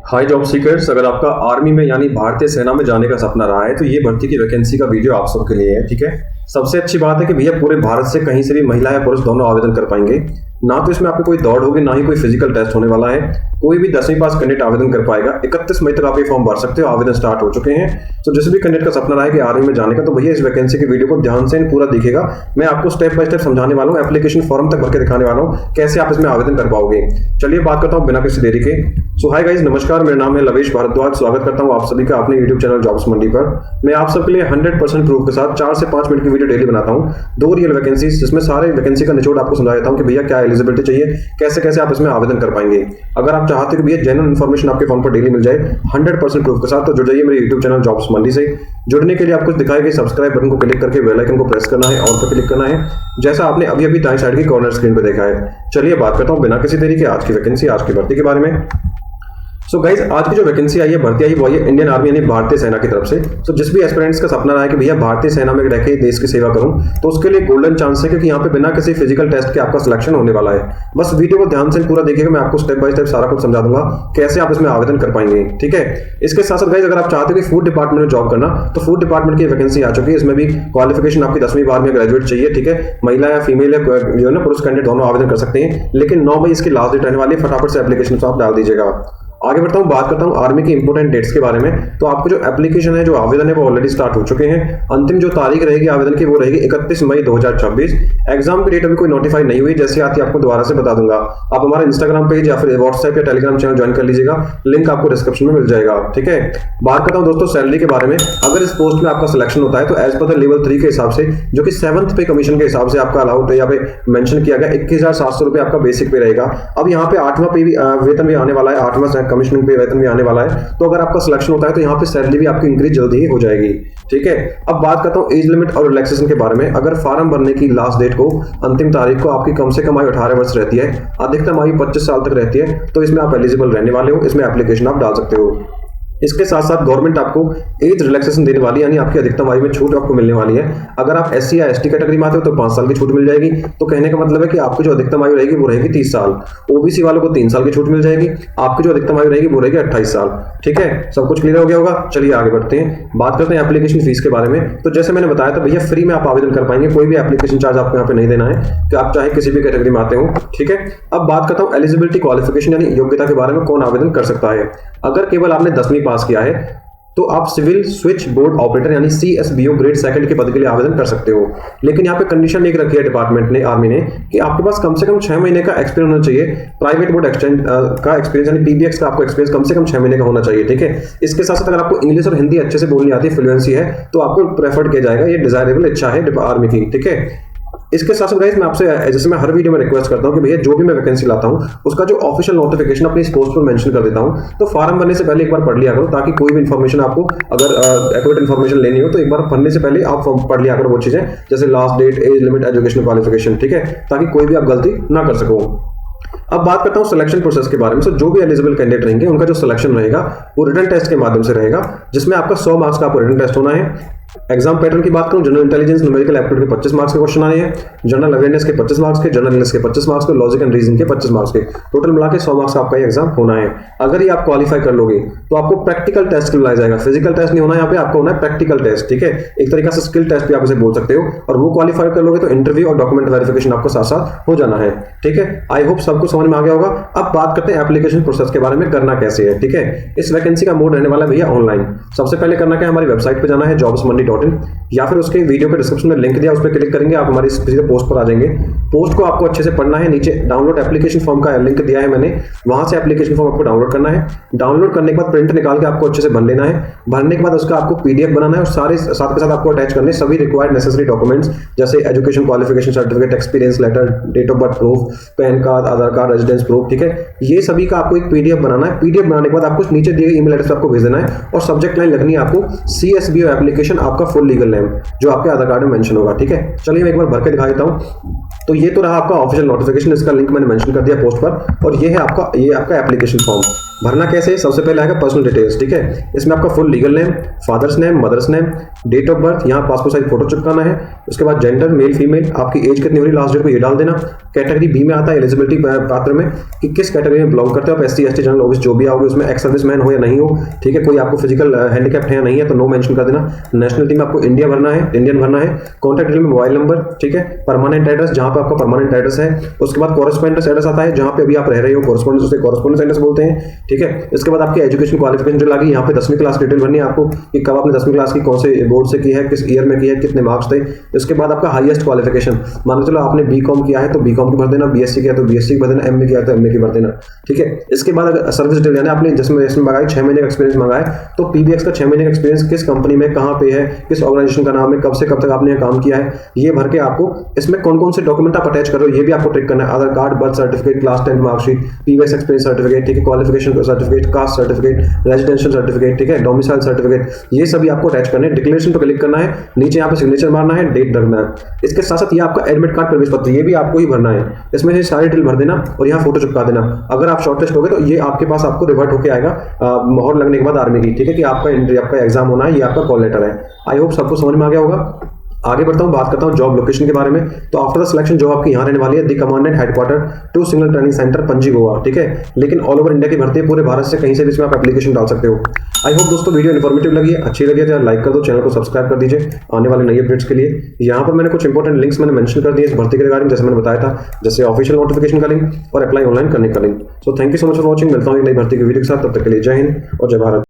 हाय job seekers, अगर आपका army में यानी भारतीय सेना में जाने का सपना रहा है तो ये भर्ती की वैकेंसी का वीडियो आप सबके लिए है। ठीक है, सबसे अच्छी बात है कि भैया पूरे भारत से कहीं से भी महिला या पुरुष दोनों आवेदन कर पाएंगे। ना तो इसमें आपको कोई दौड़ होगी, ना ही कोई फिजिकल टेस्ट होने वाला है। कोई भी 10वीं पास कैंडिडेट आवेदन कर पाएगा। 31 मई तक आप ये फॉर्म भर सकते हो। आवेदन स्टार्ट हो चुके हैं। तो जिस भी कैंडिडेट का सपना रहा है कि आर्मी में जाने का, तो भैया इस वैकेंसी की वीडियो को ध्यान से पूरा दिखेगा। मैं आपको स्टेप बाय स्टेप समझाने वाला हूँ, एप्लीकेशन फॉर्म तक भर के दिखाने वाला हूँ कैसे आप इसमें आवेदन कर पाओगे। चलिए बात करता हूँ बिना किसी देरी के। सो हाय गाइस, नमस्कार, मेरा नाम है लवेश भारद्वाज। स्वागत करता हूँ आप सभी का अपने यूट्यूब चैनल जॉब्स मंडी पर। मैं आप सबके लिए 100% प्रूफ के साथ 4 से 5 मिनट की वीडियो डेली बनाता हूँ। 2 रियल वैकेंसी, जिसमें सारे वैकेंसी का निचोड़ आपको समझा देता हूँ कि भैया क्या एलिजिबिलिटी चाहिए, कैसे कैसे आप इसमें आवेदन कर पाएंगे। अगर आप चाहते हो कि भैया जेन्युइन इन्फॉर्मेशन आपके फोन पर डेली मिल जाए 100% प्रूफ के साथ, तो जुड़ जाइए मेरे यूट्यूब चैनल जॉब्स मंडी से। जुड़ने के लिए आपको दिखाई गई सब्सक्राइब बटन को क्लिक करके बेल आइकन को प्रेस करना है, ऑल पर क्लिक करना है, जैसा आपने अभी अभी दाएं साइड की कॉर्नर स्क्रीन पर देखा है। चलिए बात करता हूँ बिना किसी देरी के आज की वैकेंसी, आज की भर्ती के बारे में। सो गाइज, आज की जो वैकेंसी आई है, भर्ती आई, वो है इंडियन आर्मी यानी भारतीय सेना की तरफ से। तो जिस भी एस्पिरेंट्स का सपना रहा है कि भैया भारतीय सेना में रह के देश की सेवा करूं, तो उसके लिए गोल्डन चांस है, क्योंकि यहाँ पे बिना किसी फिजिकल टेस्ट के आपका सिलेक्शन होने वाला है। बस वीडियो को ध्यान से पूरा देखिएगा, मैं आपको स्टेप बाय स्टेप सारा कुछ समझा दूंगा कैसे आप इसमें आवेदन कर पाएंगे। ठीक है, इसके साथ साथ गाइज, अगर आप चाहते हो कि फूड डिपार्टमेंट में जॉब करना, तो फूड डिपार्टमेंट की वैकेंसी आ चुकी है। इसमें भी क्वालिफिकेशन आपकी 10वीं बार में ग्रेजुएट चाहिए। ठीक है, महिला या फीमेल या जो है ना पुरुष कैंडिडेट दोनों आवेदन कर सकते हैं। लेकिन 9 मई इसकी लास्ट डेट रहने वाली है। फटाफट से एप्लीकेशन आप डाल दीजिएगा। आगे बढ़ता हूँ, बात करता हूँ आर्मी की इंपोर्टेंट डेट्स के बारे में। तो आपको जो एप्लीकेशन है, जो आवेदन है, वो ऑलरेडी स्टार्ट हो चुके हैं। अंतिम जो तारीख रहेगी आवेदन की, वो रहेगी 31 मई 2026। एग्जाम की डेट अभी कोई नोटिफाई नहीं हुई, जैसे आती आपको दोबारा से बता दूंगा। आप हमारे इंस्टाग्राम पेज या फिर व्हाट्सएप या टेलीग्राम चैनल ज्वाइन कर लीजिएगा, लिंक आपको डिस्क्रिप्शन में मिल जाएगा। ठीक है, बात करता हूँ दोस्तों सैलरी के बारे में। अगर इस पोस्ट में आपका सिलेक्शन होता है, तो एज पर द लेवल 3 के हिसाब से, जो कि 7th पे कमीशन के हिसाब से आपका अलाउड यहाँ पे मेंशन किया गया, 21,700 रुपए आपका बेसिक पे रहेगा। अब यहाँ पे 8वां पे वेतन भी आने वाला है, 8वां कमीशनिंग पे वेतन आने वाला है। तो अगर आपका सिलेक्शन होता है, तो यहाँ पे सैलरी भी आपकी इंक्रीज जल्दी ही हो जाएगी। ठीक है, अब बात करता हूँ एज लिमिट और रिलैक्सेशन के बारे में। अगर फॉर्म भरने की लास्ट डेट को, अंतिम तारीख को, आपकी कम से कम आयु 18 वर्ष रहती है, अधिकतम आयु 25 साल तक रहती है, तो इसमें आप एलिजिबल रहने वाले हो। इसमें एप्लीकेशन आप डाल सकते हो। इसके साथ साथ गवर्नमेंट आपको एज रिलैक्सेशन देने वाली है, यानी आपकी अधिकतम आयु में छूट आपको मिलने वाली है। अगर आप SC या ST कैटेगरी में आते हो, तो 5 साल की छूट मिल जाएगी। तो कहने का मतलब है कि आपकी जो अधिकतम आयु रहेगी, वो रहेगी 30 साल। OBC वालों को 3 साल की छूट मिल जाएगी। आपकी जो अधिकतम आयु रहेगी, वो रहेगी 28 साल। ठीक है, सब कुछ क्लियर हो गया होगा। चलिए आगे बढ़ते हैं, बात करते हैं एप्लीकेशन फीस के बारे में। तो जैसे मैंने बताया था भैया, फ्री में आप आवेदन कर पाएंगे। कोई भी एप्लीकेशन चार्ज आपको यहाँ पे नहीं देना है, कि आप चाहे किसी भी कैटेगरी में आते हो। ठीक है, अब बात करता हूँ एलिजिबिलिटी क्वालिफिकेशन यानी योग्यता के बारे में, कौन आवेदन कर सकता है। अगर केवल आपने 10वीं पास किया है, तो आप सिविल स्विच बोर्ड ऑपरेटर यानी CSBO ग्रेड 2 के पद के लिए आवेदन कर सकते हो। लेकिन यहाँ पे कंडीशन एक रखी है डिपार्टमेंट ने, आर्मी ने, कि आपके पास कम से कम 6 महीने का एक्सपीरियंस होना चाहिए। प्राइवेट बोर्ड एक्सचेंज का एक्सपीरियंस यानी PBX का आपको एक्सपीरियंस कम से कम 6 महीने का होना चाहिए। ठीक है, इसके साथ साथ अगर आपको इंग्लिश और हिंदी अच्छे से बोलनी आती है, फ्लुएंसी है, तो आपको प्रेफर्ड किया जाएगा। ये डिजायरेबल इच्छा है आर्मी की। ठीक है, इसके साथ साथ गाइस, मैं आपसे, जैसे मैं हर वीडियो में रिक्वेस्ट करता हूं कि भैया जो भी मैं वैकेंसी लाता हूं, उसका जो ऑफिशियल नोटिफिकेशन अपनी इस पोस्ट पर मेंशन कर देता हूं। तो फॉर्म भरने से पहले एक बार पढ़ लिया करो, ताकि कोई भी इन्फॉर्मेशन आपको, अगर एक्यूरेट इन्फॉर्मेशन लेनी हो, तो एक बार भरने से पहले आप पढ़ लिया करो वो चीजें, जैसे last date, age limit, educational qualification. ठीक है, ताकि कोई भी आप गलती ना कर सको। अब बात करता हूं सिलेक्शन प्रोसेस के बारे में। सो जो भी एलिजिबल कैंडिडेट रहेंगे, उनका जो सिलेक्शन रहेगा, वो रिटन टेस्ट के माध्यम से रहेगा, जिसमें आपका 100 मार्क्स का आपको रिटन टेस्ट होना है। एग्जाम पैटर्न की बात करूं, जनरल इंटेलिजेंस, न्यूमेरिकल एप्टीट्यूड के 25 मार्क्स के क्वेश्चन आने हैं, जनरल अवेयरनेस के 25 मार्क्स के, जनरल इंग्लिश के 25 मार्क्स के, लॉजिक एंड रीजनिंग के 25 मार्क्स के, टोटल मिला के 100 मार्क्स का आपका ये एग्जाम होना है। अगर ये आप क्वालिफाई कर लोगे, तो आपको प्रैक्टिकल टेस्ट बुलाया जाएगा। फिजिकल टेस्ट नहीं होना यहाँ पे, आपको होना है प्रैक्टिकल टेस्ट। ठीक है, एक तरीका से स्किल टेस्ट भी आप इसे बोल सकते हो। और वो क्वालिफाई कर लोगे, तो इंटरव्यू और डॉक्यूमेंट वेरिफिकेशन आपको साथ साथ हो जाना है। ठीक है, आई होप सबको समझ में आ गया होगा। अब बात करते हैं एप्लीकेशन प्रोसेस के बारे में, करना कैसे है। ठीक है, इस वैकेंसी का मोड रहने वाला है भैया ऑनलाइन। सबसे पहले करना क्या है, हमारी वेबसाइट पे जाना है jobsmandi.in, या फिर उसके वीडियो के डिस्क्रिप्शन में लिंक दिया, उस पर क्लिक करेंगे, आप हमारी सीधे पोस्ट पर आ जाएंगे। पोस्ट को आपको अच्छे से पढ़ना है। नीचे डाउनलोड एप्लीकेशन फॉर्म का लिंक दिया है मैंने, वहां से एप्लीकेशन फॉर्म आपको डाउनलोड करना है। डाउनलोड करने के बाद प्रिंट निकाल के आपको अच्छे से भर लेना है। भरने के बाद उसका आपको PDF बनाना है, और सारे साथ के साथ आपको अटैच करने सभी रिक्वायर्ड नेसेसरी डॉक्यूमेंट्स, जैसे education qualification certificate, experience letter, date of birth proof, PAN card, Aadhaar card, residence proof. ठीक है, ये सभी का आपको एक PDF बनाना है। PDF बनाने के बाद आपको नीचे दिए गए ईमेल एड्रेस पर आपको भेज देना है, और सब्जेक्ट लाइन लगनी है आपको CSBO एप्लीकेशन, आपका फुल लीगल नेम, जो आपके आधार कार्ड में मेंशन होगा। ठीक है, चलिए मैं एक बार भर के दिखा देता हूं। तो ये तो रहा आपका ऑफिशियल नोटिफिकेशन, इसका लिंक मैंने मेंशन कर दिया पोस्ट पर, और ये है आपका एप्लीकेशन फॉर्म। भरना कैसे? सबसे पहले आएगा पर्सनल डिटेल्स, ठीक है। इसमें आपका full legal name, father's name, mother's name, date of birth, यहाँ पासपोर्ट साइज फोटो चिपकाना है। उसके बाद जेंडर मेल फीमेल, आपकी एज कितनी हो रही लास्ट डेट को ये डाल देना। कैटेगरी बी में आता है एलिजिबिलिटी पात्र में कि किस कैटेगरी में बिलोंग करते हो आप, एससी एसटी जनरल ओबीसी जो भी आओगे उसमें, एक्स सर्विस मैन हो या नहीं हो, ठीक है। कोई आपको फिजिकल हैंडीकैप्ड है या नहीं है तो नो मेंशन कर देना। नेशनलिटी में आपको इंडिया भरना है, इंडियन भरना है। कॉन्टैक्ट डिटेल में मोबाइल नंबर, ठीक है। परमानेंट एड्रेस जहां पे आपका परमानेंट एड्रेस है। उसके बाद कॉरेस्पॉन्डेंस एड्रेस आता है जहां पे अभी आप रह रहे हो, कॉरेस्पॉन्डेंस एड्रेस बोलते हैं, ठीक है। इसके बाद आपकी एजुकेशन क्वालिफिकेशन जो लगी, यहाँ पे 10वीं क्लास डिटेल भरनी है आपको कि कब आपने 10वीं क्लास की कौन से बोर्ड से की है, किस ईयर में की है, कितने मार्क्स थे। इसके बाद आपका हाईएस्ट क्वालिफिकेशन, मान लो चलो आपने बीकॉम किया है तो बीकॉम की भर देना, बीएससी किया तो बीएससी की भर देना, एमए किया तो एमए की भर देना, ठीक है। इसके बाद अगर सर्विस डिटेल यानी आपने जिसमें मंगाई 6 महीने का एक्सपीरियंस मंगाया तो पीबीएक्स का 6 महीने का एक्सपीरियंस किस कंपनी में, कहाँ पे है, किस ऑर्गेनाइजेशन का नाम है, कब से कब तक आपने काम किया है, ये भर के आपको इसमें कौन कौन से डॉक्यूमेंट आप अटैच कर रहे हो ये भी आपको ट्रिक करना है। Aadhaar card, birth certificate, class 10 marksheet, PBX experience certificate, ठीक है, qualification certificate, caste certificate, residential certificate, ठीक है, डोमिसाइल सर्टिफिकेट, ये सभी आपको अटैच करने हैं। डिक्लेरेशन पर क्लिक करना है, नीचे यहाँ पे सिग्नेचर मारना है, डेट रखना है। इसके साथ साथ ये आपका एडमिट कार्ड, प्रवेश पत्र, ये भी आपको ही भरना है। इसमें से सारी डिटेल भर देना और यहाँ फोटो चिपका देना। अगर आप शॉर्टलिस्ट हो गए तो ये आपके पास आपको रिवर्ट होकर आएगा मोहर लगने के बाद आर्मी की, ठीक है, कि आपका एग्जाम होना है, ये आपका कॉल लेटर है। आई होप सबको समझ में आ गया होगा। आगे बढ़ता हूं, बात करता हूं जॉब लोकेशन के बारे में। तो आफ्टर द सिलेक्शन जॉब आपकी यहाँ रहने वाली है, the commandant headquarter two signal training centre Panaji Goa, ठीक है। लेकिन ऑल ओवर इंडिया की भर्ती है, पूरे भारत से कहीं से भी इसमें आप एप्लीकेशन डाल सकते हो। आई होप दोस्तों वीडियो इन्फॉर्मेटिव लगी है, अच्छी लगी है तो यार लाइक कर दो, चैनल को सब्सक्राइब कर दीजिए आने वाले नई अपडेट्स के लिए। यहाँ पर मैंने कुछ इंपॉर्टेंट लिंक्स मैंने मेंशन कर दिए इस भर्ती के रिगार्डिंग, जैसे मैंने बताया था, जैसे ऑफिशियल नोटिफिकेशन का लिंक और अप्लाई ऑनलाइन करने का link. So thank you so much for watching. मिलता हूँ एक नई भर्ती की वीडियो के साथ, तब तक के लिए जय हिंद और जय भारत।